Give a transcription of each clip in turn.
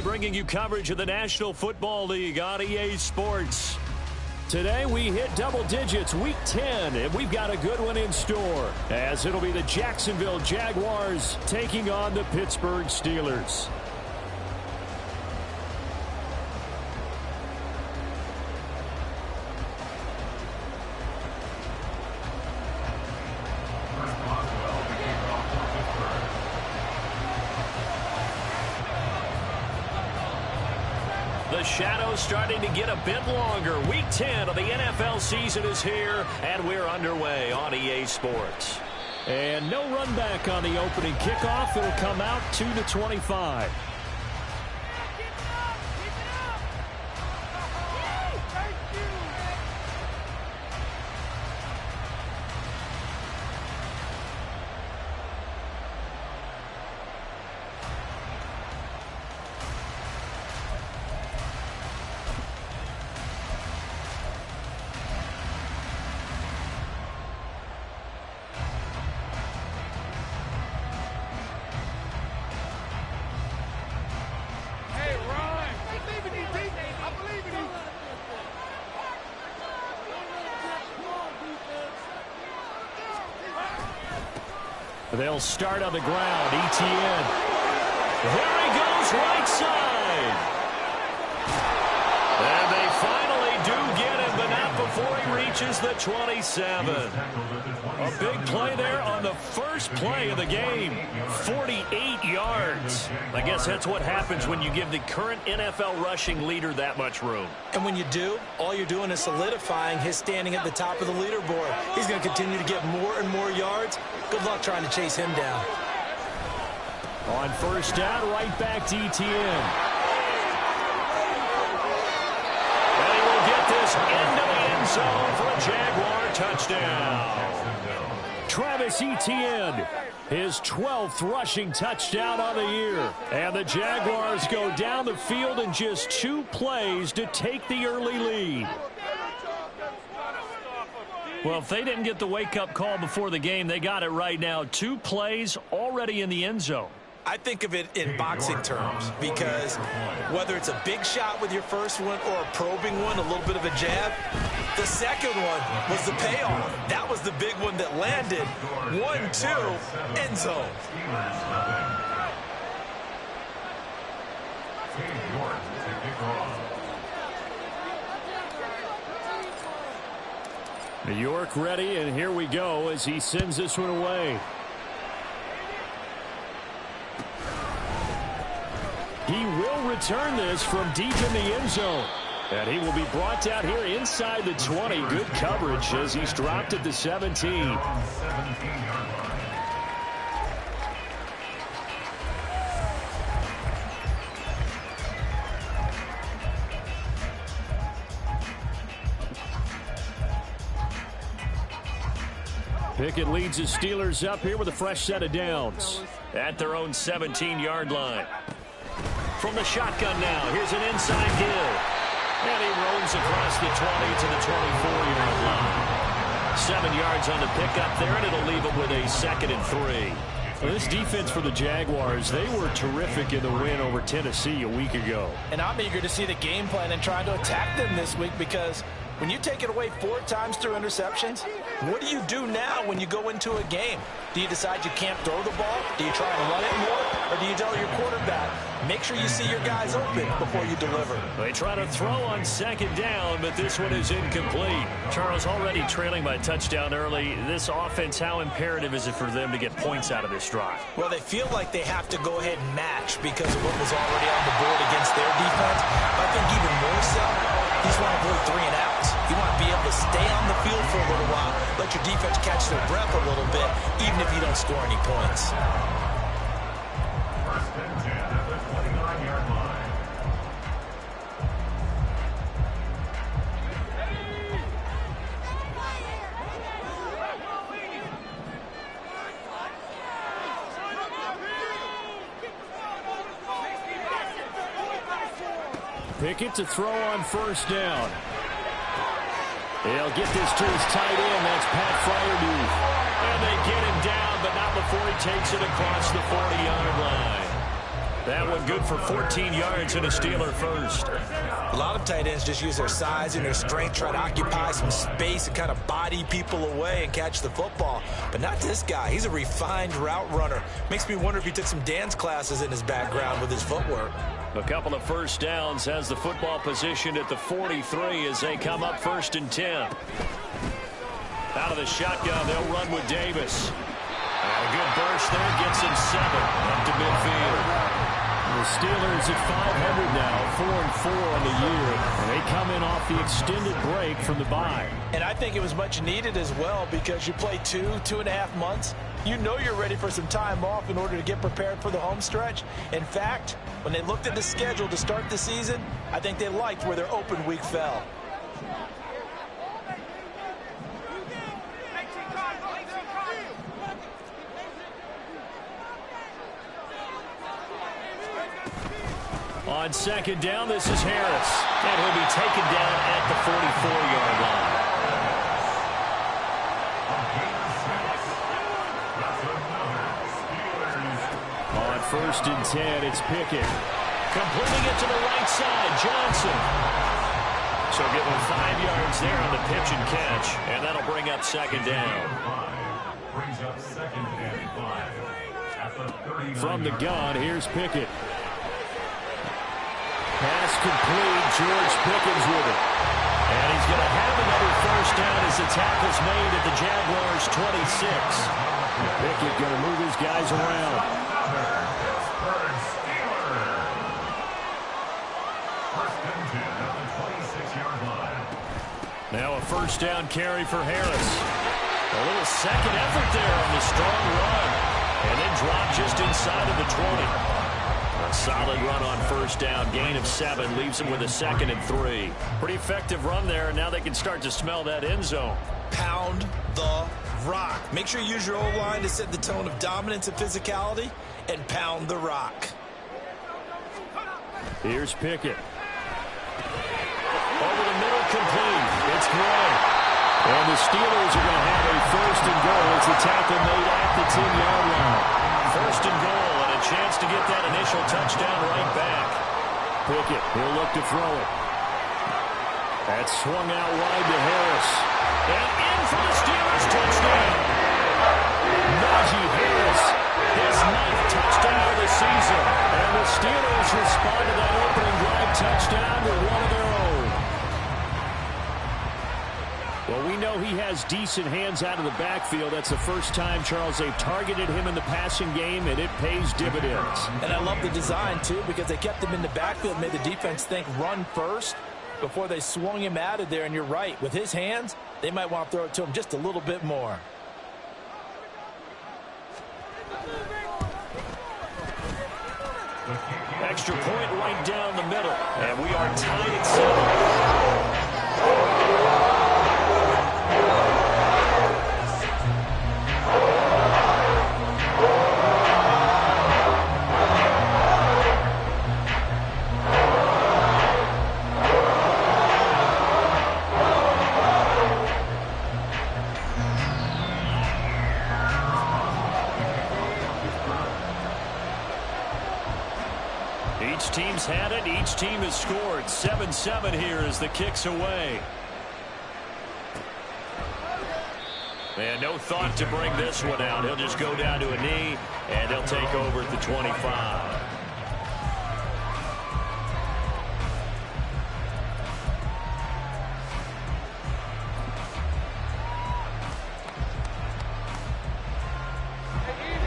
bringing you coverage of the National Football League on EA Sports. Today we hit double digits, week 10, and we've got a good one in store, as it'll be the Jacksonville Jaguars taking on the Pittsburgh Steelers. The shadow's starting to get a bit longer. Week 10 of the NFL season is here, and we're underway on EA Sports. And no run back on the opening kickoff. It'll come out to the 25. They'll start on the ground. Etienne. There he goes, right side. And they finally do get him, but not before he reaches the 27. A big play there on the first play of the game. 48 yards. I guess that's what happens when you give the current NFL rushing leader that much room. And when you do, all you're doing is solidifying his standing at the top of the leaderboard. He's going to continue to get more and more yards. Good luck trying to chase him down. On first down, right back to Etienne. And he will get this into the end zone for a Jaguar touchdown. Travis Etienne, his 12th rushing touchdown on the year. And the Jaguars go down the field in just 2 plays to take the early lead. Well, if they didn't get the wake-up call before the game, they got it right now. 2 plays already in the end zone. I think of it in boxing terms because whether it's a big shot with your first one or a probing one, a little bit of a jab, the second one was the payoff. That was the big one that landed. 1-2, end zone. New York ready, and here we go as he sends this one away. He will return this from deep in the end zone. And he will be brought down here inside the 20. Good coverage as he's dropped at the 17. Pickett leads the Steelers up here with a fresh set of downs at their own 17-yard line. From the shotgun now, here's an inside give. And he roams across the 20 to the 24-yard line. 7 yards on the pickup there, and it'll leave him with a 2nd and 3. Well, this defense for the Jaguars, they were terrific in the win over Tennessee a week ago. And I'm eager to see the game plan and try to attack them this week because when you take it away 4 times through interceptions, what do you do now when you go into a game? Do you decide you can't throw the ball? Do you try and run it more? Or do you tell your quarterback, make sure you see your guys open before you deliver? They try to throw on 2nd down, but this one is incomplete. Charles, already trailing by touchdown early. This offense, how imperative is it for them to get points out of this drive? Well, they feel like they have to go ahead and match because of what was already on the board against their defense. I think even more so, you just want to avoid 3 and outs. You want to be able to stay on the field for a little while, let your defense catch their breath a little bit, even if you don't score any points. Pickett to throw on first down. He'll get this to his tight end. That's Pat Fryermuth. And they get him down, but not before he takes it across the 40-yard line. That one good for 14 yards and a Steeler first. A lot of tight ends just use their size and their strength, try to occupy some space and kind of body people away and catch the football. But not this guy. He's a refined route runner. Makes me wonder if he took some dance classes in his background with his footwork. A couple of first downs, has the football position at the 43 as they come up 1st and 10. Out of the shotgun, they'll run with Davis. And a good burst there, gets him 7 up to midfield. The Steelers at 500 now, 4-4 on the year, and they come in off the extended break from the bye. And I think it was much needed as well because you play 2.5 months. You know you're ready for some time off in order to get prepared for the home stretch. In fact, when they looked at the schedule to start the season, I think they liked where their open week fell. On 2nd down, this is Harris. And he'll be taken down at the 44-yard line. On 1st and 10, it's Pickett. Completing it to the right side, Johnson. So give him 5 yards there on the pitch and catch. And that'll bring up 2nd down. From the gun, here's Pickett. Pass complete. George Pickens with it. And he's going to have another first down as the tackle's made at the Jaguars' 26. Pickett going to move his guys around. Now a first down carry for Harris. A little second effort there on the strong run. And then drop just inside of the 20. A solid run on first down, gain of 7, leaves them with a 2nd and 3. Pretty effective run there, and now they can start to smell that end zone. Pound the rock. Make sure you use your O-line to set the tone of dominance and physicality, and pound the rock. Here's Pickett. Over the middle, complete. It's Gray. And the Steelers are going to have a 1st and goal as the tackle made at the 10-yard line. 1st and goal. A chance to get that initial touchdown right back. Pickett, he'll look to throw it. That's swung out wide to Harris. And in for the Steelers touchdown. Najee Harris, his 9th touchdown of the season. And the Steelers respond to that opening drive touchdown with one of their own. Well, we know he has decent hands out of the backfield. That's the first time, Charles, they've targeted him in the passing game, and it pays dividends. And I love the design, too, because they kept him in the backfield, made the defense think run first before they swung him out of there. And you're right, with his hands, they might want to throw it to him just a little bit more. Extra point right down the middle, and we are tied at 7. Each team's had it. Each team has scored. 7-7 here as the kick's away. And no thought to bring this one out. He'll just go down to a knee, and they'll take over at the 25.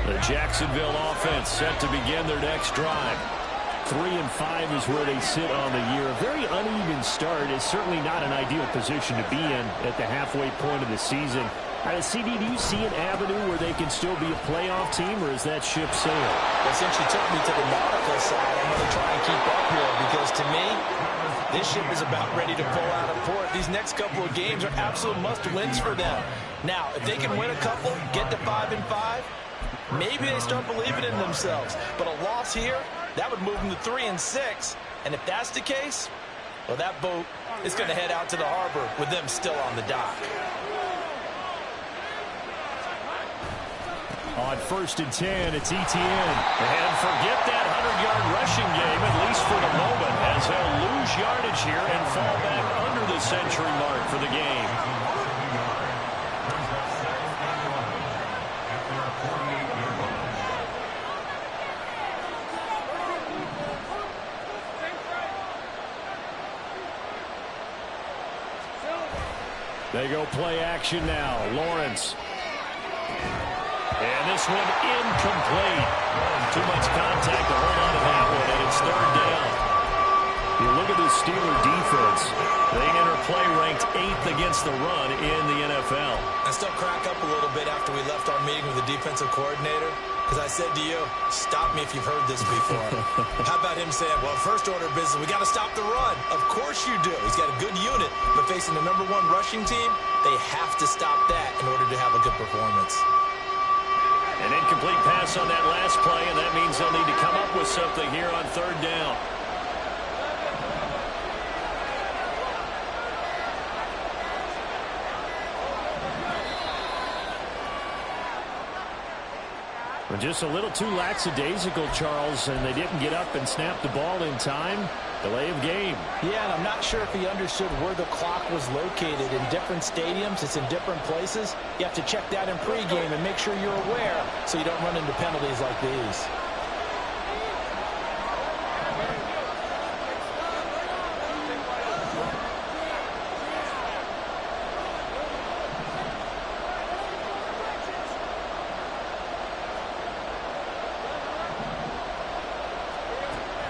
The Jacksonville offense set to begin their next drive. 3-5 is where they sit on the year. A very uneven start is certainly not an ideal position to be in at the halfway point of the season. CD, do you see an avenue where they can still be a playoff team, or is that ship sailed? Well, since you took me to the nautical side, I'm going to try and keep up here because, to me, this ship is about ready to pull out of port. These next couple of games are absolute must-wins for them. Now, if they can win a couple, get to 5-5, maybe they start believing in themselves. But a loss here, that would move them to 3-6. And if that's the case, well, that boat is going to head out to the harbor with them still on the dock. On 1st and 10, it's Etienne. And forget that 100-yard rushing game, at least for the moment, as he'll lose yardage here and fall back under the century mark for the game. They go play action now. Lawrence. And this one incomplete. Too much contact to hold on to that one, and it's 3rd down. You look at the Steeler defense. They enter play ranked 8th against the run in the NFL. I still crack up a little bit after we left our meeting with the defensive coordinator, because I said to you, stop me if you've heard this before. How about him saying, well, first order of business, we got to stop the run. Of course you do. He's got a good unit, but facing the #1 rushing team, they have to stop that in order to have a good performance. An incomplete pass on that last play, and that means they'll need to come up with something here on 3rd down. Well, just a little too lackadaisical, Charles, and they didn't get up and snap the ball in time. Delay of game. Yeah, and I'm not sure if he understood where the clock was located. In different stadiums, it's in different places. You have to check that in pregame and make sure you're aware so you don't run into penalties like these.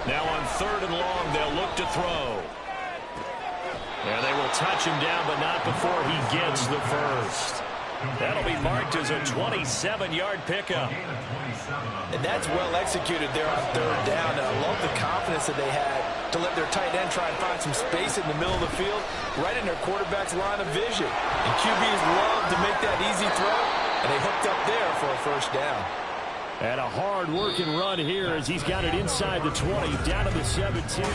Now on 3rd and long, they'll look to throw. And they will touch him down, but not before he gets the first. That'll be marked as a 27-yard pickup. And that's well executed there on 3rd down. And I love the confidence that they had to let their tight end try and find some space in the middle of the field, right in their quarterback's line of vision. And QBs love to make that easy throw, and they hooked up there for a first down. And a hard-working run here as he's got it inside the 20, down to the 17.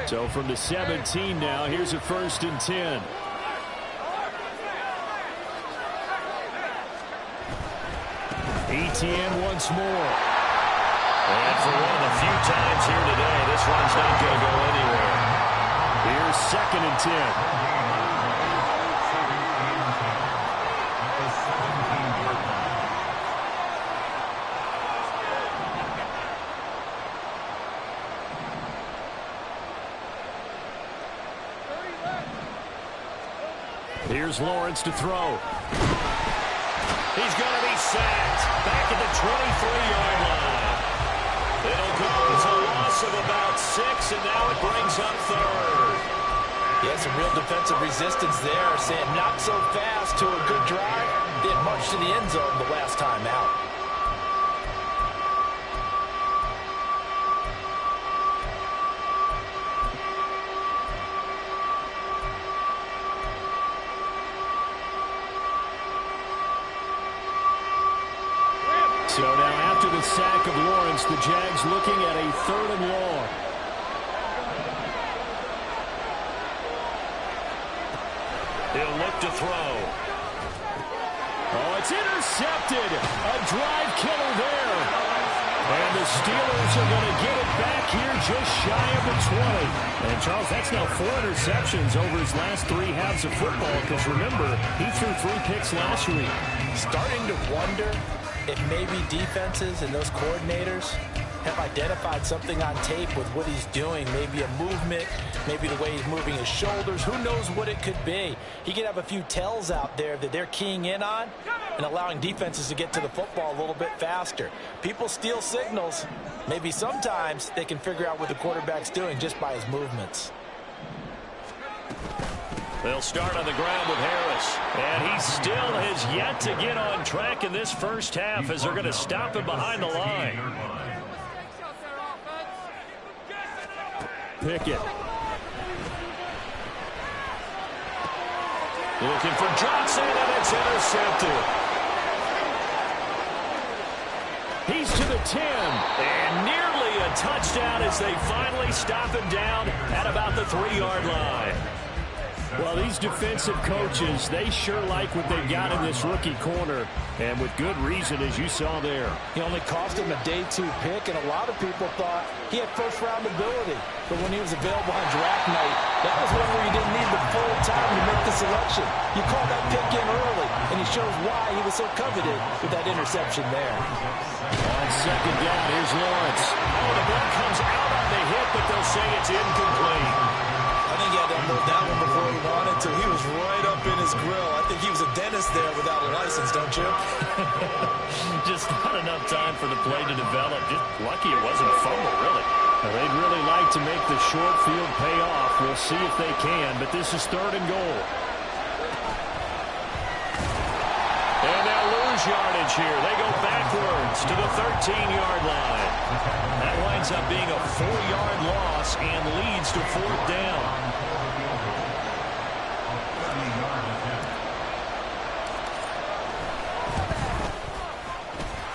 So from the 17 now, here's a 1st and 10. Etienne once more. And for one of the few times here today, this one's not going to go anywhere. Here's 2nd and 10. Here's Lawrence to throw. He's going to be sacked back at the 23-yard line. It'll go as a loss of about 6, and now it brings up 3rd. Yeah, some real defensive resistance there, saying not so fast to a good drive. They had marched to the end zone the last time out. So now after the sack of Lawrence, the Jags looking at a 3rd and long. He'll look to throw. Oh, it's intercepted. A drive killer there. And the Steelers are going to get it back here just shy of the 20. And, Charles, that's now 4 interceptions over his last 3 halves of football, because, remember, he threw 3 picks last week. Starting to wonder if maybe defenses and those coordinators have identified something on tape with what he's doing. Maybe a movement, maybe the way he's moving his shoulders. Who knows what it could be? He could have a few tells out there that they're keying in on and allowing defenses to get to the football a little bit faster. People steal signals. Maybe sometimes they can figure out what the quarterback's doing just by his movements. They'll start on the ground with Harris. And he still has yet to get on track in this first half as they're going to stop him behind the line. Pickett. Looking for Johnson, and it's intercepted. He's to the 10 and nearly a touchdown as they finally stop him down at about the 3-yard line. Well, these defensive coaches, they sure like what they've got in this rookie corner, and with good reason, as you saw there. He only cost him a day 2 pick, and a lot of people thought he had first-round ability. But when he was available on draft night, that was one where you didn't need the full time to make the selection. You called that pick in early, and he shows why he was so coveted with that interception there. On second down, here's Lawrence. Oh, the ball comes out on the hit, but they'll say it's incomplete. I think he had to unload that one before he wanted to. He was right up in his grill. I think he was a dentist there without a license, don't you? Just not enough time for the play to develop. Just lucky it wasn't a fumble, really. Now, they'd really like to make the short field pay off. We'll see if they can, but this is 3rd and goal. And they'll lose yardage here. They go backwards to the 13-yard line. That winds up being a 4-yard loss and leads to 4th down.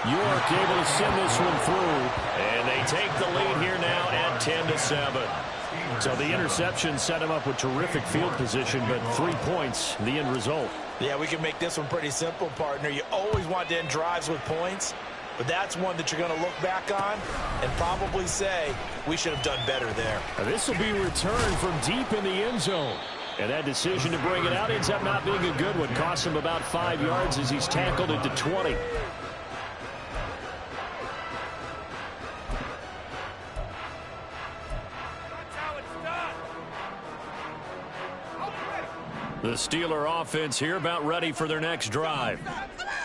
York able to send this one through, and they take the lead here now at 10-7. So the interception set him up with terrific field position, but 3 points, the end result. Yeah, we can make this one pretty simple, partner. You always want to end drives with points, but that's one that you're going to look back on and probably say, we should have done better there. This will be returned from deep in the end zone. And that decision to bring it out ends up not being a good one. Costs him about 5 yards as he's tackled it to 20. The Steeler offense here about ready for their next drive.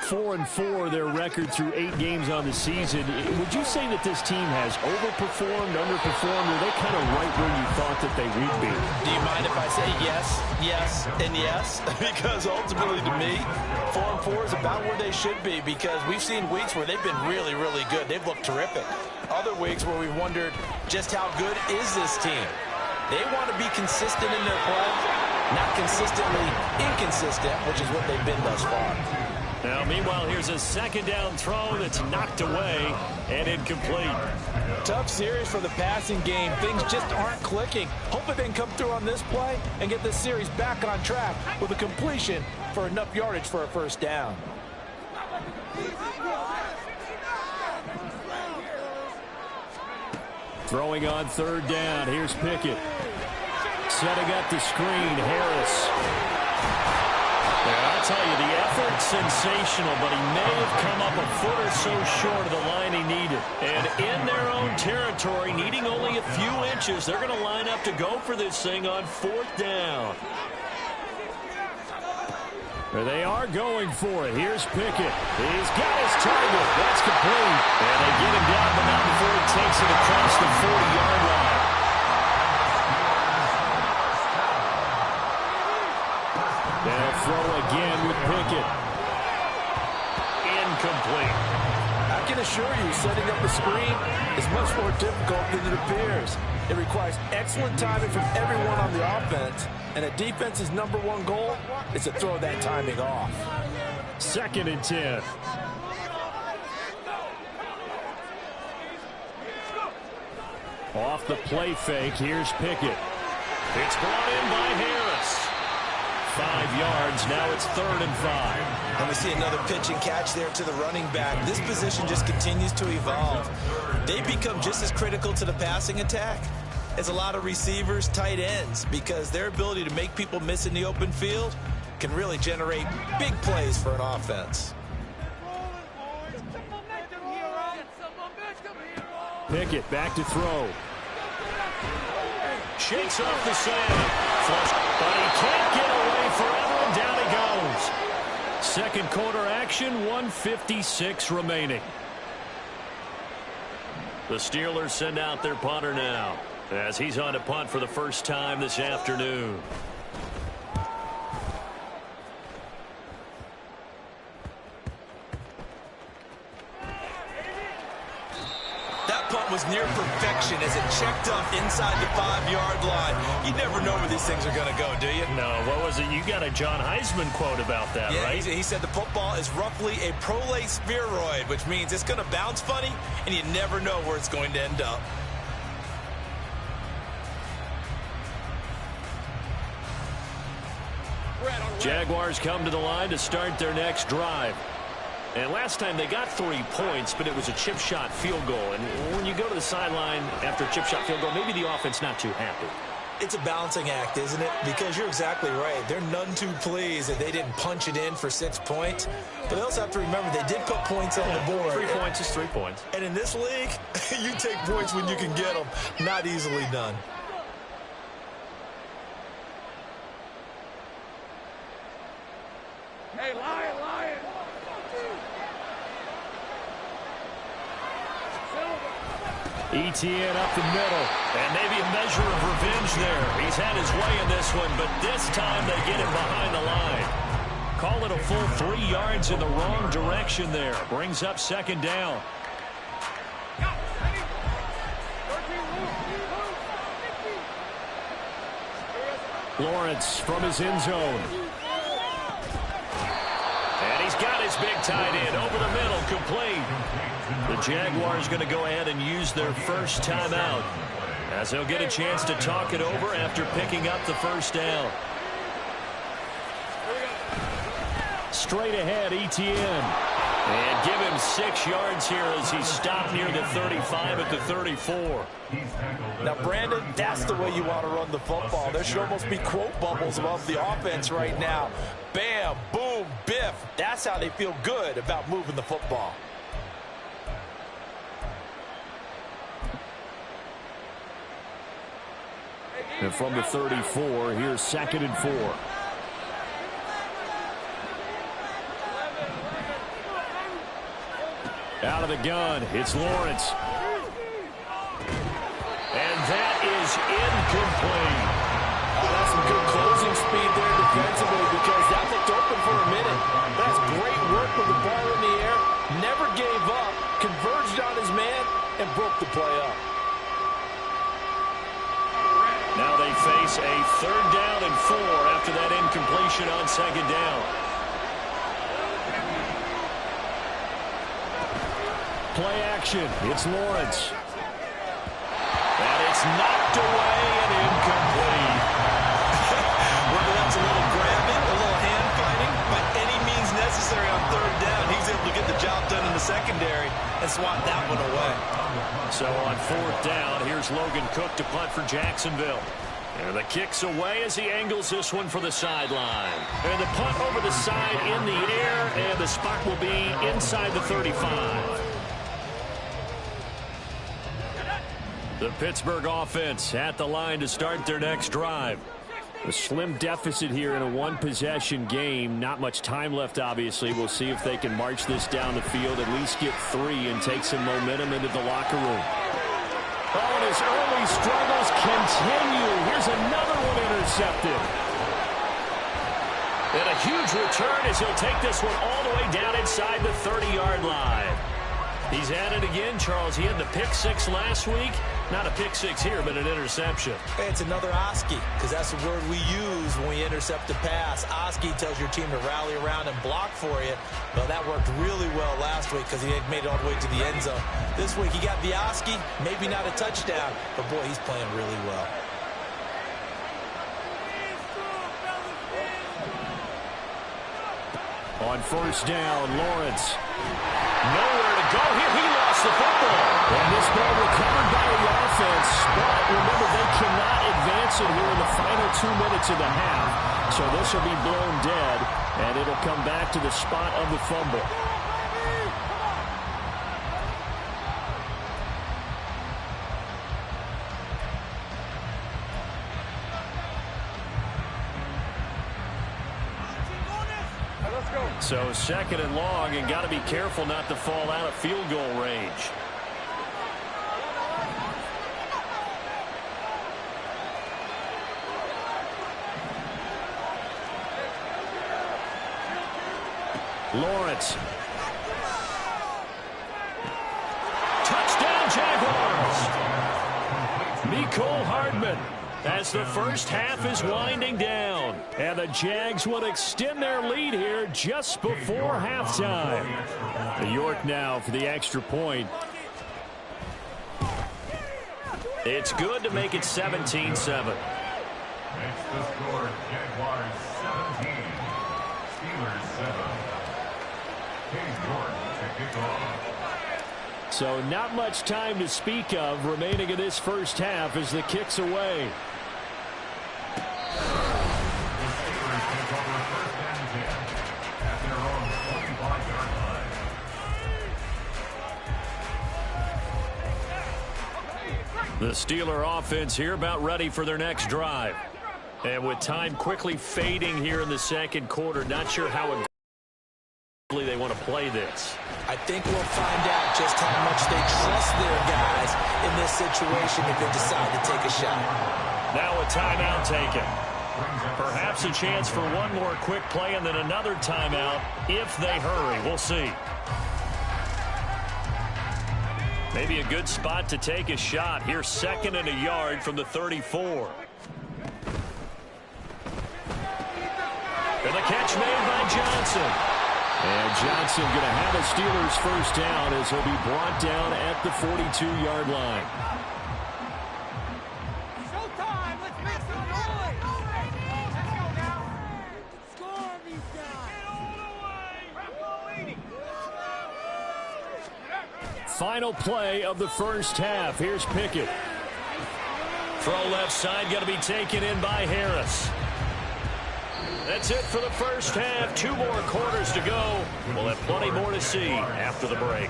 4-4 their record through 8 games on the season. Would you say that this team has overperformed, underperformed, or are they kind of right where you thought that they would be? Do you mind if I say yes, yes, and yes? Because ultimately to me, 4-4 is about where they should be, because we've seen weeks where they've been really, really good. They've looked terrific. Other weeks where we've wondered just how good is this team. They want to be consistent in their play, not consistently inconsistent, which is what they've been thus far. Now, meanwhile, here's a 2nd down throw that's knocked away and incomplete. Tough series for the passing game. Things just aren't clicking. Hoping they can come through on this play and get this series back on track with a completion for enough yardage for a 1st down. Throwing on 3rd down. Here's Pickett. Setting up the screen, Harris. Yeah, I'll tell you, the effort's sensational, but he may have come up a foot or so short of the line he needed. And in their own territory, needing only a few inches, they're going to line up to go for this thing on 4th down. There they are going for it. Here's Pickett. He's got his target. That's complete. And they get him down, but not before he takes it across the 40-yard line. They'll throw again with Pickett. Incomplete. I can assure you, setting up a screen is much more difficult than it appears. It requires excellent timing from everyone on the offense, and a defense's #1 goal is to throw that timing off. 2nd and 10. Off the play fake, here's Pickett. It's brought in by Harris. 5 yards, now it's 3rd and 5. And we see another pitch and catch there to the running back. This position just continues to evolve. They become just as critical to the passing attack as a lot of receivers, tight ends, because their ability to make people miss in the open field can really generate big plays for an offense. Pickett back to throw. Shakes off the sand. Flush, but he can't get away forever, and down he goes. 2nd quarter action, 1:56 remaining. The Steelers send out their punter now, as he's on to punt for the first time this afternoon. That punt was near perfection as it checked up inside the 5-yard line. You never know where these things are going to go, do you? No, what was it? You got a John Heisman quote about that, yeah, right? He said the football is roughly a prolate spheroid, which means it's going to bounce funny, and you never know where it's going to end up. Jaguars come to the line to start their next drive. And last time they got 3 points, but it was a chip shot field goal. And when you go to the sideline after a chip shot field goal, maybe the offense not too happy. It's a balancing act, isn't it? Because you're exactly right. They're none too pleased that they didn't punch it in for 6 points. But they also have to remember they did put points on the board. 3 points is 3 points. And in this league, you take points when you can get them. Not easily done. Hey, Lion! Etienne up the middle, and maybe a measure of revenge there. He's had his way in this one, but this time they get him behind the line. Call it a full 3 yards in the wrong direction there. Brings up second down. Lawrence from his end zone. And he's got his big tight end over the middle, complete. The Jaguars going to go ahead and use their first timeout as they'll get a chance to talk it over after picking up the first down. Straight ahead, Etienne. And give him 6 yards here as he stopped near the 35 at the 34. Now, Brandon, that's the way you want to run the football. There should almost be quote bubbles above the offense right now. Bam, boom, biff. That's how they feel good about moving the football. And from the 34, here's 2nd and 4. Out of the gun, it's Lawrence. And that is incomplete. That's some good closing speed there defensively because that looked open for a minute. That's great work with the ball in the air. Never gave up, converged on his man, and broke the play up. Now they face a 3rd down and 4 after that incompletion on 2nd down. Play action. It's Lawrence. And it's knocked away and incomplete. Whether that's a little grabbing, a little hand fighting, by any means necessary on 3rd down, he's able to get the job done in the secondary and swat that one away. So on 4th down, here's Logan Cook to punt for Jacksonville. And the kick's away as he angles this one for the sideline. And the punt over the side in the air, and the spot will be inside the 35. The Pittsburgh offense at the line to start their next drive. A slim deficit here in a 1-possession game. Not much time left, obviously. We'll see if they can march this down the field, at least get 3 and take some momentum into the locker room. Oh, and his early struggles continue. Here's another one intercepted. And a huge return as he'll take this one all the way down inside the 30-yard line. He's at it again, Charles. He had the pick 6 last week. Not a pick 6 here, but an interception. Hey, it's another Oski, because that's the word we use when we intercept a pass. Oski tells your team to rally around and block for you. Well, that worked really well last week because he had made it all the way to the end zone. This week he got the Oski, maybe not a touchdown, but boy, he's playing really well. On 1st down, Lawrence. Nowhere to go here. He lost the football. And this ball recovered by the offense. But remember, they cannot advance it here in the final 2 minutes of the half. So this will be blown dead, and it'll come back to the spot of the fumble. So 2nd and long, and got to be careful not to fall out of field goal range. Lawrence. Touchdown, Jaguars. Cole Hardman as the first half is winding down. And the Jags will extend their lead here just before halftime. York now for the extra point. It's good to make it 17-7. Makes the score Jaguars 17, Steelers 7. King York to kick off. So not much time to speak of remaining in this first half as the kick's away. The Steelers take over first and 10 at their own 25-yard line. The Steeler offense here about ready for their next drive. And with time quickly fading here in the second quarter, not sure how aggressively they want to play this. I think we'll find out just how much they trust their guys in this situation if they decide to take a shot. Now a timeout taken. Perhaps a chance for one more quick play and then another timeout if they hurry. We'll see. Maybe a good spot to take a shot. Here's 2nd and a yard from the 34. And the catch made by Johnson. And Johnson going to have a Steelers first down as he'll be brought down at the 42-yard line. Showtime! Let's make some noise! Let's go now! Score these guys! Final play of the first half. Here's Pickett. Throw left side going to be taken in by Harris. That's it for the first half. 2 more quarters to go. We'll have plenty more to see after the break.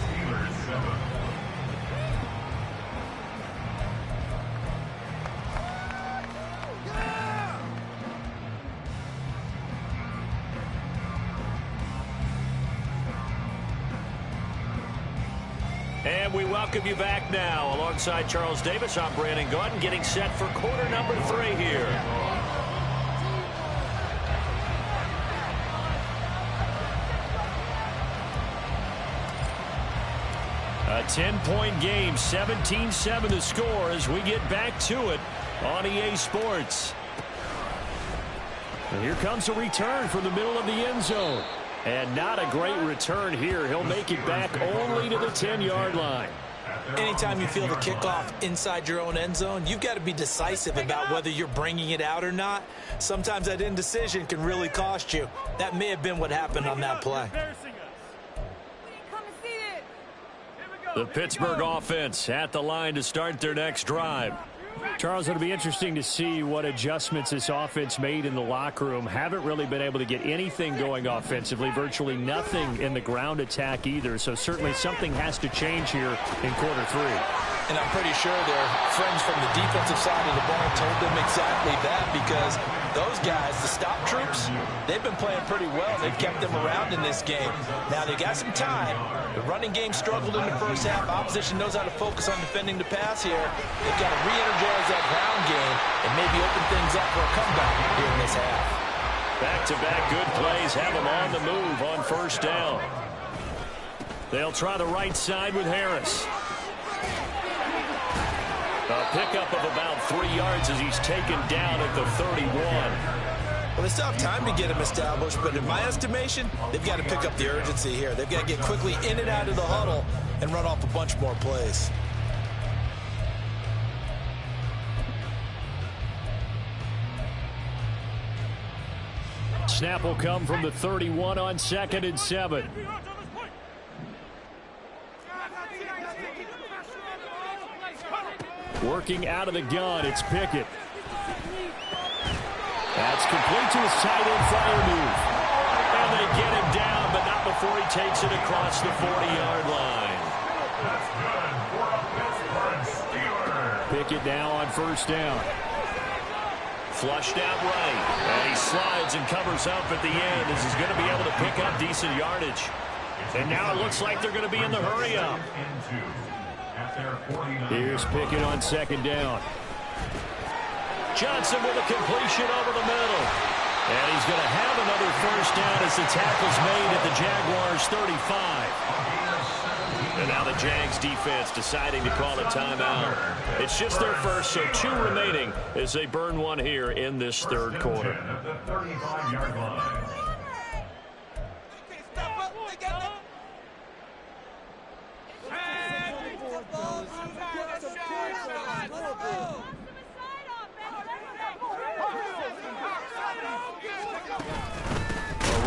Steelers 7. And we welcome you back now. Alongside Charles Davis, I'm Brandon Gaudin, getting set for quarter number 3 here. A 10-point game, 17-7 the score as we get back to it on EA Sports. And here comes a return from the middle of the end zone. And not a great return here. He'll make it back only to the 10-yard line. Anytime you feel the kickoff inside your own end zone, you've got to be decisive about whether you're bringing it out or not. Sometimes that indecision can really cost you. That may have been what happened on that play. The Pittsburgh offense at the line to start their next drive. Charles, it'll be interesting to see what adjustments this offense made in the locker room. Haven't really been able to get anything going offensively, virtually nothing in the ground attack either. So certainly something has to change here in quarter 3. And I'm pretty sure their friends from the defensive side of the ball told them exactly that, because those guys, the stop troops, they've been playing pretty well. They've kept them around in this game. Now they got some time. The running game struggled in the first half. Opposition knows how to focus on defending the pass here. They've got to re-energize that ground game and maybe open things up for a comeback here in this half. Back-to-back good plays have them on the move on first down. They'll try the right side with Harris. A pickup of about 3 yards as he's taken down at the 31. Well, they still have time to get him established, but in my estimation, they've got to pick up the urgency here. They've got to get quickly in and out of the huddle and run off a bunch more plays. Snap will come from the 31 on 2nd and 7. Working out of the gun, it's Pickett. That's complete to his tight end flyer move. And they get him down, but not before he takes it across the 40-yard line. That's good for a Pittsburgh Steelers. Pickett now on first down. Flushed out right. And he slides and covers up at the end as he's going to be able to pick up decent yardage. And now it looks like they're going to be in the hurry up. Here's Pickett on 2nd down. Johnson with a completion over the middle. And he's going to have another first down as the tackle's made at the Jaguars' 35. And now the Jags defense deciding to call a timeout. It's just their first, so 2 remaining as they burn one here in this third quarter. At the 35-yard line.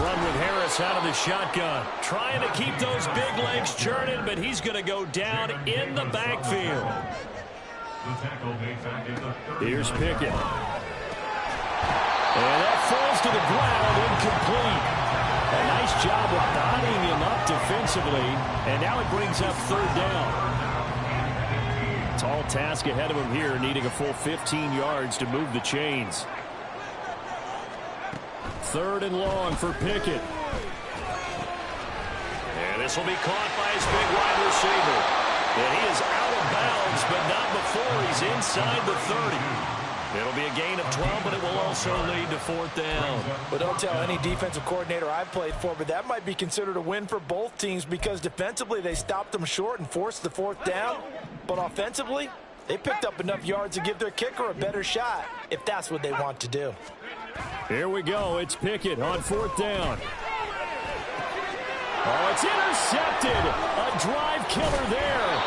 Run with Harris out of the shotgun. Trying to keep those big legs churning, but he's going to go down in the backfield. Here's Pickett. And that falls to the ground, incomplete. A nice job of bodying him up defensively, and now it brings up third down. Tall task ahead of him here, needing a full 15 yards to move the chains. Third and long for Pickett. And this will be caught by his big wide receiver. And he is out of bounds, but not before he's inside the 30. It'll be a gain of 12, but it will also lead to fourth down. But don't tell any defensive coordinator I've played for, but that might be considered a win for both teams because defensively they stopped them short and forced the fourth down. But offensively, they picked up enough yards to give their kicker a better shot if that's what they want to do. Here we go. It's Pickett on fourth down. Oh, it's intercepted. A drive killer there.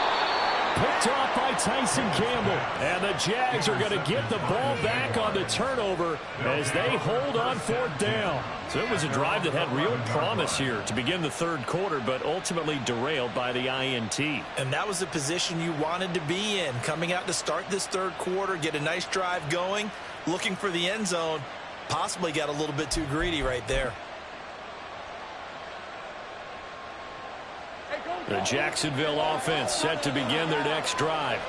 Picked off by Tyson Campbell. And the Jags are going to get the ball back on the turnover as they hold on fourth down. So it was a drive that had real promise here to begin the third quarter, but ultimately derailed by the INT. And that was the position you wanted to be in. Coming out to start this third quarter, get a nice drive going, looking for the end zone. Possibly got a little bit too greedy right there. The Jacksonville offense set to begin their next drive.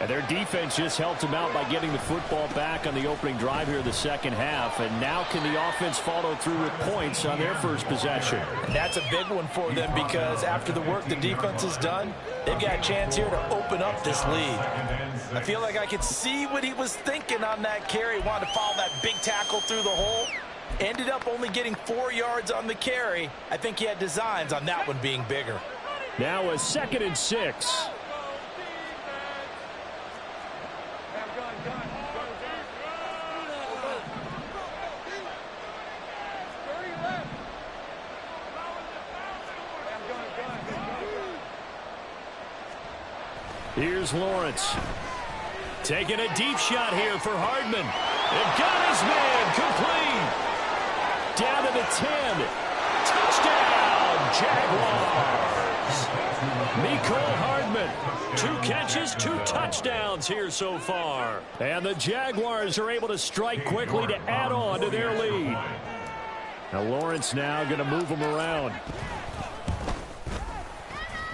And their defense just helped them out by getting the football back on the opening drive here in the second half. And now can the offense follow through with points on their first possession? And that's a big one for them because after the work the defense has done, they've got a chance here to open up this lead. I feel like I could see what he was thinking on that carry. Wanted to follow that big tackle through the hole. Ended up only getting 4 yards on the carry. I think he had designs on that one being bigger. Now a 2nd and 6. Here's Lawrence. Taking a deep shot here for Hardman. And got his man complete. Down to the 10. Touchdown, Jaguars. Mecole Hardman. 2 catches, 2 touchdowns here so far. And the Jaguars are able to strike quickly to add on to their lead. Now Lawrence now going to move him around.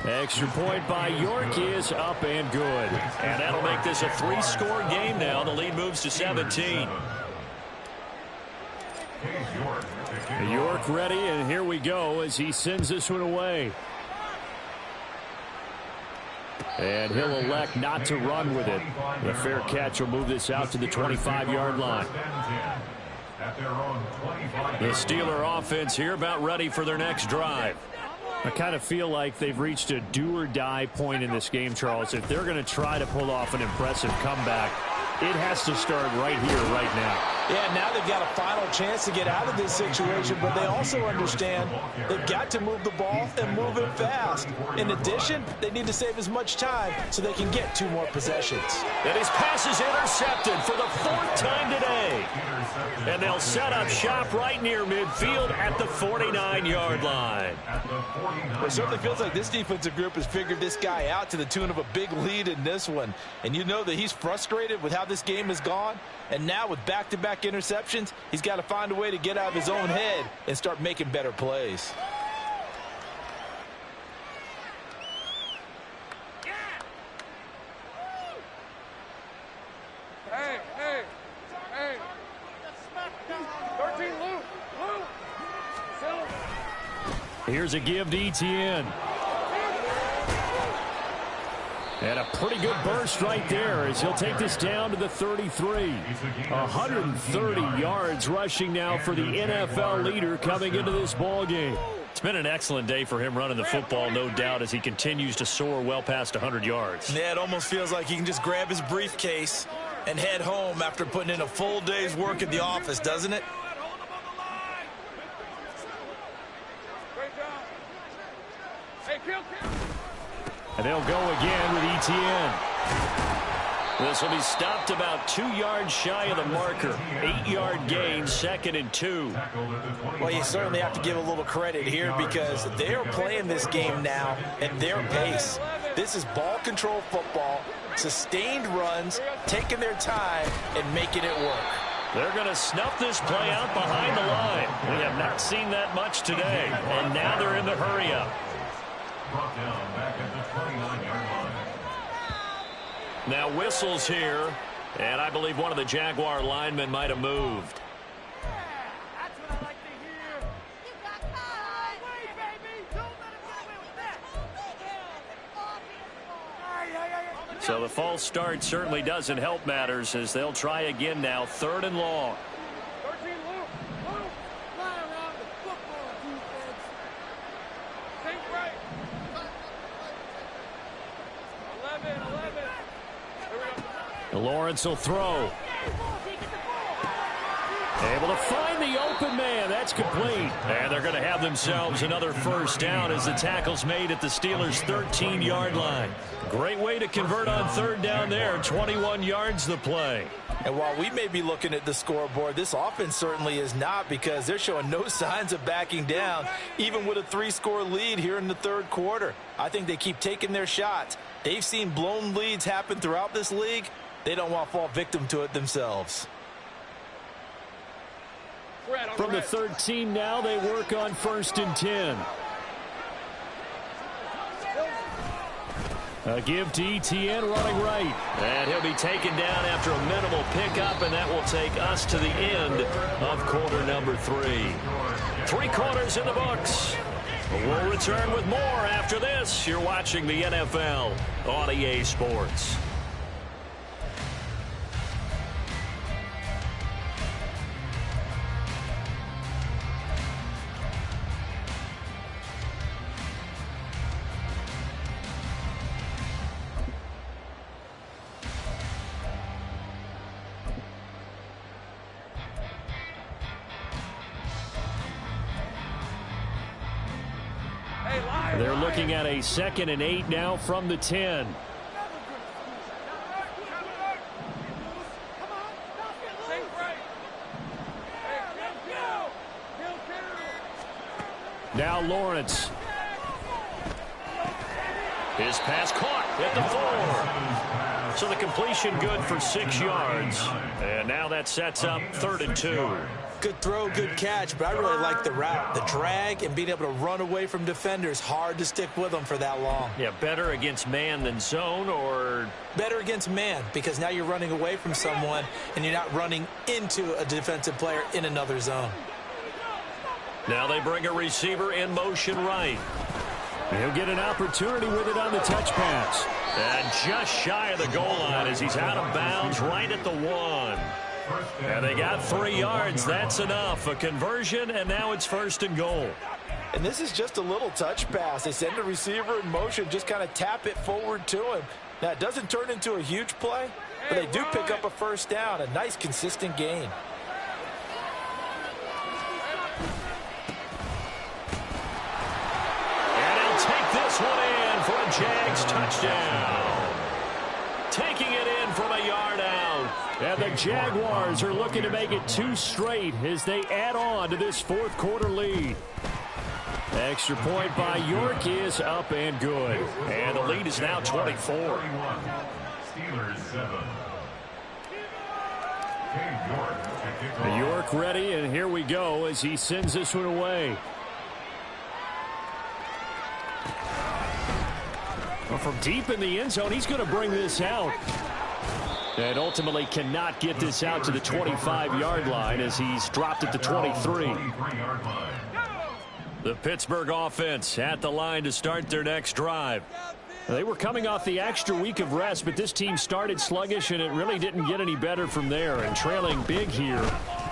Extra point by York is up and good. And that'll make this a 3-score game now. The lead moves to 17. York ready, and here we go as he sends this one away. And he'll elect not to run with it. The fair catch will move this out to the 25-yard line. The Steeler offense here about ready for their next drive. I kind of feel like they've reached a do-or-die point in this game, Charles. If they're going to try to pull off an impressive comeback, it has to start right here, right now. Yeah, now they've got a final chance to get out of this situation, but they also understand they've got to move the ball and move it fast. In addition, they need to save as much time so they can get 2 more possessions. And his pass is intercepted for the 4th time today. And they'll set up shop right near midfield at the 49-yard line. It certainly feels like this defensive group has figured this guy out to the tune of a big lead in this one. And you know that he's frustrated with how this game has gone. And now with back-to-back interceptions, he's got to find a way to get out of his own head and start making better plays. Hey, hey, hey. 13, Luke. Here's a give to Etienne. And a pretty good burst right there as he'll take this down to the 33. 130 yards rushing now for the NFL leader coming into this ball game. It's been an excellent day for him running the football, no doubt, as he continues to soar well past 100 yards. Yeah, it almost feels like he can just grab his briefcase and head home after putting in a full day's work at the office, doesn't it? And they'll go again with Etienne. This will be stopped about 2 yards shy of the marker. 8-yard gain, 2nd and 2. Well, you certainly have to give a little credit here because they are playing this game now at their pace. This is ball control football, sustained runs, taking their time and making it work. They're going to snuff this play out behind the line. We have not seen that much today, and now they're in the hurry-up. Brought down back at the 29-yard line. Now whistles here, and I believe one of the Jaguar linemen might have moved. That's what I like to hear. You got caught. Wait, baby. Don't let him get away with that. So the false start certainly doesn't help matters as they'll try again now, 3rd and long. 13, Luke. Fly around the football defense. Think right. 11. Lawrence will throw. Able to find the open man. That's complete. And they're going to have themselves another first down as the tackle's made at the Steelers' 13-yard line. Great way to convert on 3rd down there. 21 yards the play. And while we may be looking at the scoreboard, this offense certainly is not because they're showing no signs of backing down, even with a 3-score lead here in the 3rd quarter. I think they keep taking their shots. They've seen blown leads happen throughout this league. They don't want to fall victim to it themselves. From the 13 now, they work on 1st and 10. A give to Etienne running right. And he'll be taken down after a minimal pickup, and that will take us to the end of quarter number 3. 3 quarters in the books. We'll return with more after this. You're watching the NFL on EA Sports. They're looking at a 2nd and 8 now from the 10. Now Lawrence. His pass caught at the 4. So the completion good for 6 yards. And now that sets up 3rd and 2. Good throw, good catch, but I really like the route. The drag and being able to run away from defenders, hard to stick with them for that long. Yeah, better against man than zone, or? Better against man, because now you're running away from someone and you're not running into a defensive player in another zone. Now they bring a receiver in motion right. He'll get an opportunity with it on the touch pass. And just shy of the goal line as he's out of bounds right at the 1. And they got 3 yards. That's enough. A conversion, and now it's 1st and goal. And this is just a little touch pass. They send the receiver in motion, just kind of tap it forward to him. Now, it doesn't turn into a huge play, but they do pick up a first down, a nice, consistent gain. And he'll take this one in for a Jags touchdown. Taking it in from a yard out. And the Jaguars are looking to make it 2 straight as they add on to this 4th quarter lead. Extra point by York is up and good. And the lead is now 24. Steelers 7. York ready, and here we go as he sends this one away. Well, from deep in the end zone, he's going to bring this out. And ultimately cannot get this out to the 25-yard line as he's dropped it to 23. The Pittsburgh offense at the line to start their next drive. They were coming off the extra week of rest, but this team started sluggish, and it really didn't get any better from there. And trailing big here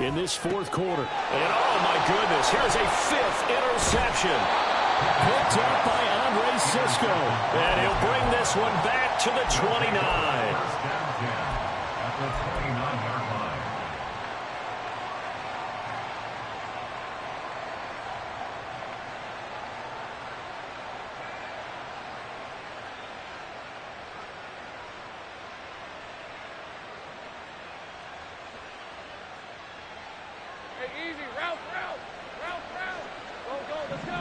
in this fourth quarter. And oh my goodness, here's a fifth interception. Picked up by Andre Sisco. And he'll bring this one back to the 29. At the 29-yard line. Hey, easy. Route. Go, let's go.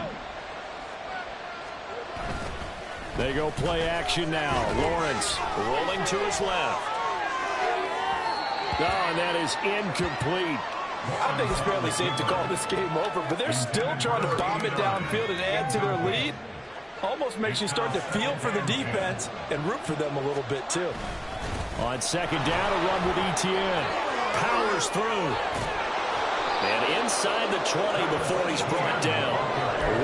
They go play action now. Lawrence rolling to his left. Oh, and that is incomplete. I think it's fairly safe to call this game over, but they're still trying to bomb it downfield and add to their lead. Almost makes you start to feel for the defense and root for them a little bit, too. On second down, a run with Etienne. Powers through. And inside the 20 before he's brought down.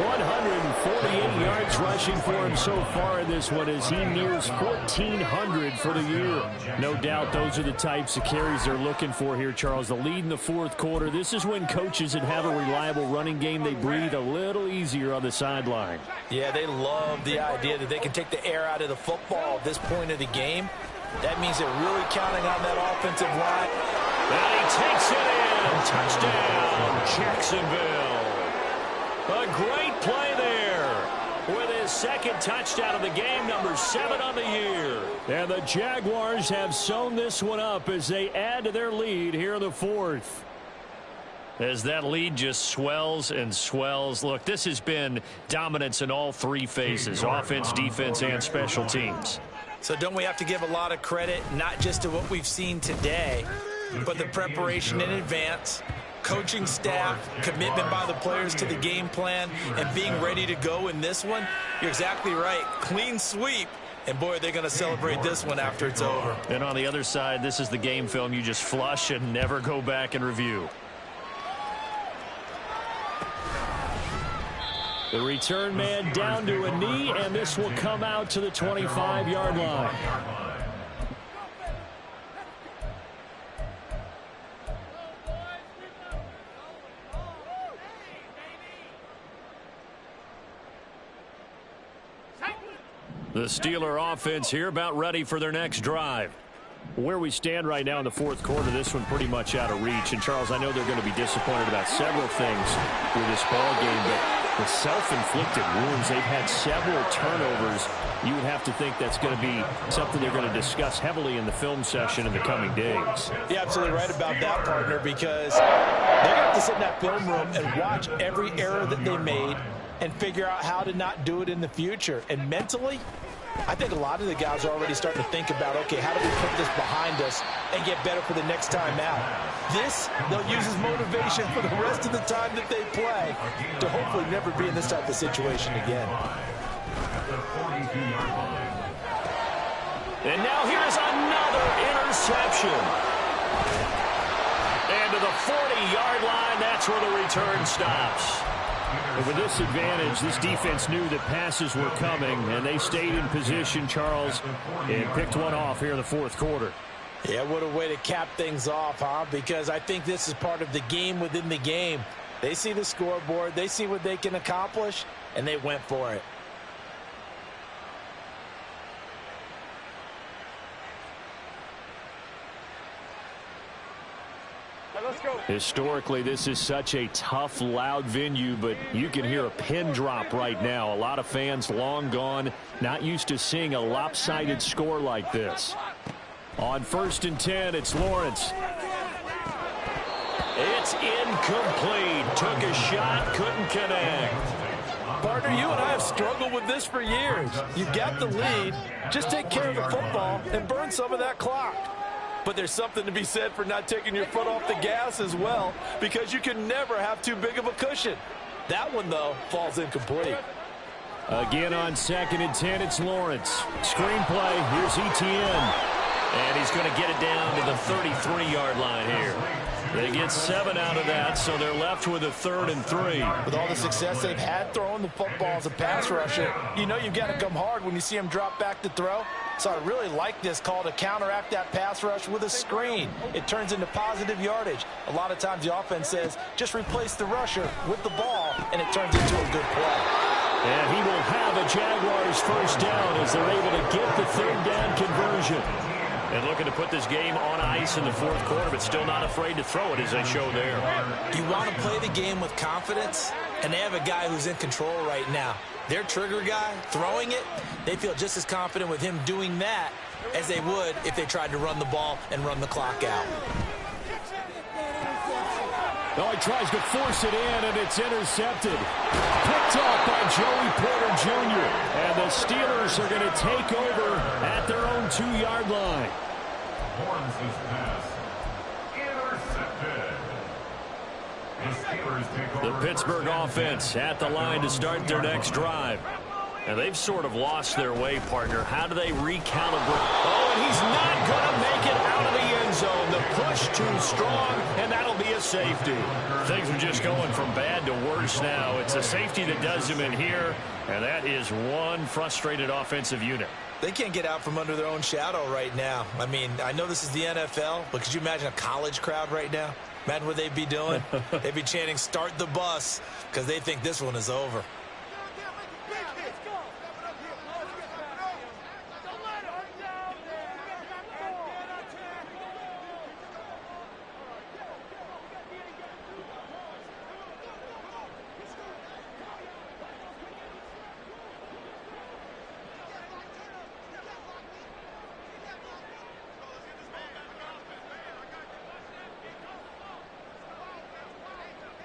148 yards rushing for him so far in this one as he nears 1,400 for the year. No doubt those are the types of carries they're looking for here, Charles. The lead in the fourth quarter. This is when coaches that have a reliable running game, they breathe a little easier on the sideline. Yeah, they love the idea that they can take the air out of the football at this point of the game. That means they're really counting on that offensive line. And he takes it in. Touchdown, Jacksonville. A great play there with his second touchdown of the game, number 7 on the year. And the Jaguars have sewn this one up as they add to their lead here in the fourth. As that lead just swells and swells. Look, this has been dominance in all three phases, offense, defense, and special teams. So don't we have to give a lot of credit, not just to what we've seen today, but the preparation in advance, coaching staff, commitment by the players to the game plan, and being ready to go in this one? You're exactly right. Clean sweep. And, boy, they're going to celebrate this one after it's over. And on the other side, this is the game film you just flush and never go back and review. The return man down to a knee, and this will come out to the 25-yard line. The Steeler offense here about ready for their next drive. Where we stand right now in the fourth quarter, this one pretty much out of reach. And, Charles, I know they're going to be disappointed about several things with this ball game, but the self-inflicted wounds, they've had several turnovers. You would have to think that's going to be something they're going to discuss heavily in the film session in the coming days. You're absolutely right about that, partner, because they're going to have to sit in that film room and watch every error that they made and figure out how to not do it in the future. And mentally, I think a lot of the guys are already starting to think about, okay, how do we put this behind us and get better for the next time out? This, they'll use as motivation for the rest of the time that they play to hopefully never be in this type of situation again. And now here's another interception. And to the 40-yard line, that's where the return stops. And with this advantage, this defense knew that passes were coming, and they stayed in position, Charles, and picked one off here in the fourth quarter. Yeah, what a way to cap things off, huh? Because I think this is part of the game within the game. They see the scoreboard, they see what they can accomplish, and they went for it. Historically, this is such a tough, loud venue, but you can hear a pin drop right now. A lot of fans long gone, not used to seeing a lopsided score like this. On 1st and 10, it's Lawrence. It's incomplete. Took a shot, couldn't connect. Partner, you and I have struggled with this for years. You've got the lead. Just take care of the football and burn some of that clock. But there's something to be said for not taking your foot off the gas as well, because you can never have too big of a cushion. That one, though, falls incomplete. Again on 2nd and 10, it's Lawrence. Screenplay, here's Etienne. And he's going to get it down to the 33-yard line here. They get 7 out of that, so they're left with a 3rd and 3. With all the success they've had throwing the football as a pass rusher, you know you've got to come hard when you see them drop back to throw. So I really like this call to counteract that pass rush with a screen. It turns into positive yardage. A lot of times the offense says, just replace the rusher with the ball, and it turns into a good play. And he will have a Jaguars first down as they're able to get the 3rd down conversion. And looking to put this game on ice in the 4th quarter, but still not afraid to throw it as they show there. You want to play the game with confidence, and they have a guy who's in control right now. Their trigger guy, throwing it, they feel just as confident with him doing that as they would if they tried to run the ball and run the clock out. Oh, he tries to force it in, and it's intercepted. Picked off by Joey Porter Jr. And the Steelers are going to take over at their own 2-yard line. Horns his pass. Intercepted. The Steelers take over. The Pittsburgh offense at the line to start their next drive. And they've sort of lost their way, partner. How do they recalibrate? Oh, and he's not going to make it out of the end zone. The push too strong, and that'll be a safety. Things are just going from bad to worse now. It's a safety that does him in here, and that is one frustrated offensive unit. They can't get out from under their own shadow right now. I mean, I know this is the NFL, but could you imagine a college crowd right now? Imagine what they'd be doing. They'd be chanting, "Start the bus," because they think this one is over.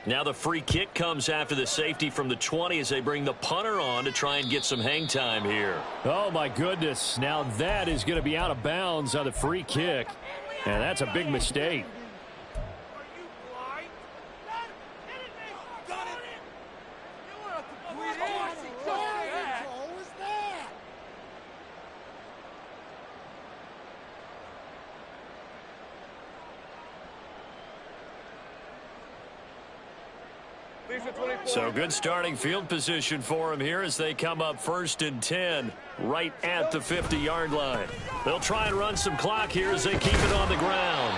Now the free kick comes after the safety from the 20 as they bring the punter on to try and get some hang time here. Oh, my goodness. Now that is going to be out of bounds on the free kick. And that's a big mistake. So good starting field position for him here as they come up 1st and 10 right at the 50-yard line. They'll try and run some clock here as they keep it on the ground.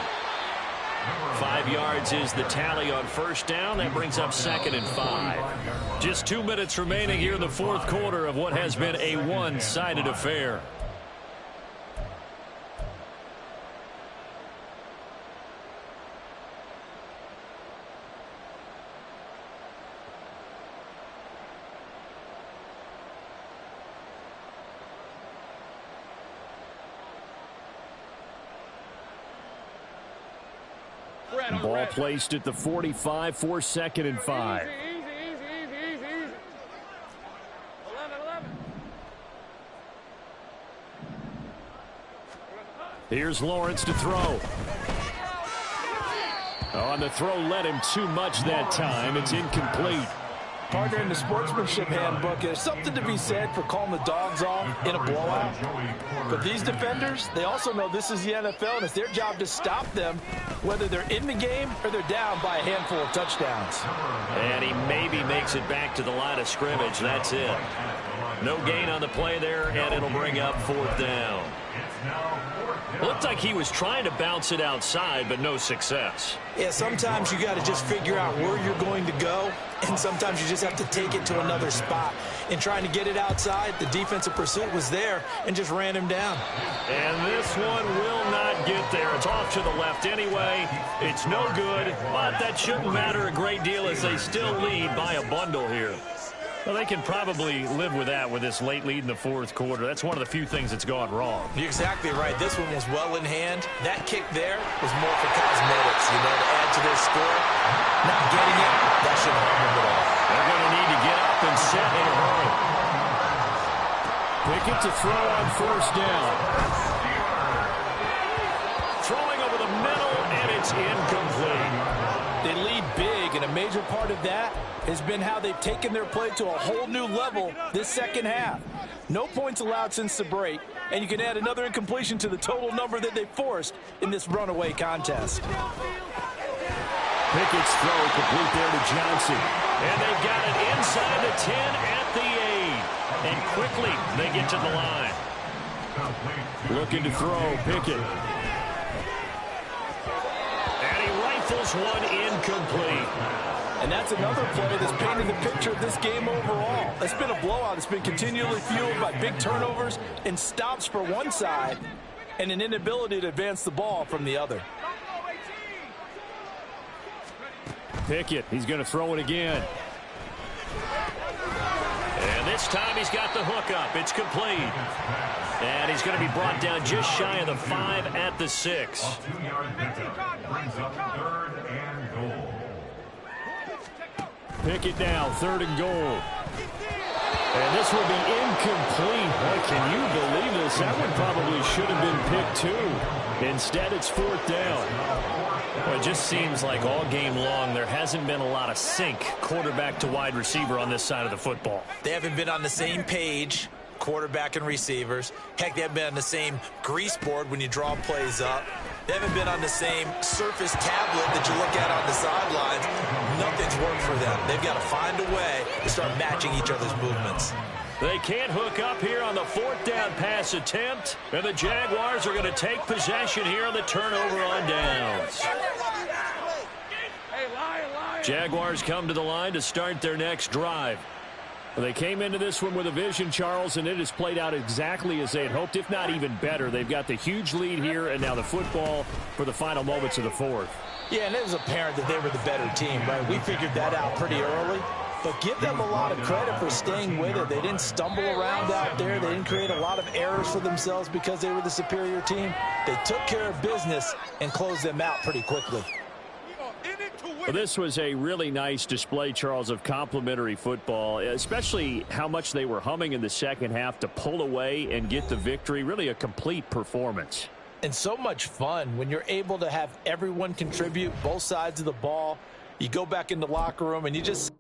5 yards is the tally on 1st down. That brings up 2nd and 5. Just 2 minutes remaining here in the 4th quarter of what has been a one-sided affair. Ball placed at the 45 for 2nd and 5. Easy. 11. Here's Lawrence to throw. On the throw, led him too much that time. It's incomplete. Partner, in the sportsmanship handbook, there's something to be said for calling the dogs off in a blowout. But these defenders, they also know this is the NFL, and it's their job to stop them, whether they're in the game or they're down by a handful of touchdowns. And he maybe makes it back to the line of scrimmage. That's it. No gain on the play there, and it'll bring up 4th down. Looked like he was trying to bounce it outside, but no success. Yeah, sometimes you got to just figure out where you're going to go, and sometimes you just have to take it to another spot. In trying to get it outside, the defensive pursuit was there and just ran him down. And this one will not get there. It's off to the left anyway. It's no good, but that shouldn't matter a great deal as they still lead by a bundle here. Well, they can probably live with that with this late lead in the 4th quarter. That's one of the few things that's gone wrong. You're exactly right. This one was well in hand. That kick there was more for cosmetics, you know, to add to their score. Not getting it, that shouldn't harm them at all. They're going to need to get up and set in a hurry. Pickett to throw on 1st down. Throwing over the middle, and it's incomplete. They lead big, and a major part of that has been how they've taken their play to a whole new level this 2nd half. No points allowed since the break, and you can add another incompletion to the total number that they forced in this runaway contest. Pickett's throw complete there to Johnson. And they've got it inside the 10 at the 8. And quickly they get to the line. Looking to throw, Pickett. And he rifles one incomplete. And that's another play that's painted the picture of this game overall. It's been a blowout. It's been continually fueled by big turnovers and stops for one side and an inability to advance the ball from the other. Pickett, he's going to throw it again. And this time he's got the hook up. It's complete. And he's going to be brought down just shy of the 5 at the 6. Brings up 3rd and goal. Pickett now, 3rd and goal. And this will be incomplete. Boy, can you believe this? That one probably should have been picked too. Instead, it's 4th down. Well, it just seems like all game long there hasn't been a lot of sync quarterback to wide receiver on this side of the football. They haven't been on the same page, quarterback and receivers. Heck, they haven't been on the same grease board when you draw plays up. They haven't been on the same surface tablet that you look at on the sidelines. Nothing's worked for them. They've got to find a way to start matching each other's movements. They can't hook up here on the 4th down pass attempt. And the Jaguars are going to take possession here on the turnover on downs. Jaguars come to the line to start their next drive. They came into this one with a vision, Charles, and it has played out exactly as they had hoped, if not even better. They've got the huge lead here, and now the football for the final moments of the 4th. Yeah, and it was apparent that they were the better team, right? We figured that out pretty early. But give them a lot of credit for staying with it. They didn't stumble around out there. They didn't create a lot of errors for themselves because they were the superior team. They took care of business and closed them out pretty quickly. Well, this was a really nice display, Charles, of complimentary football, especially how much they were humming in the second half to pull away and get the victory. Really a complete performance. And so much fun when you're able to have everyone contribute both sides of the ball. You go back in the locker room and you just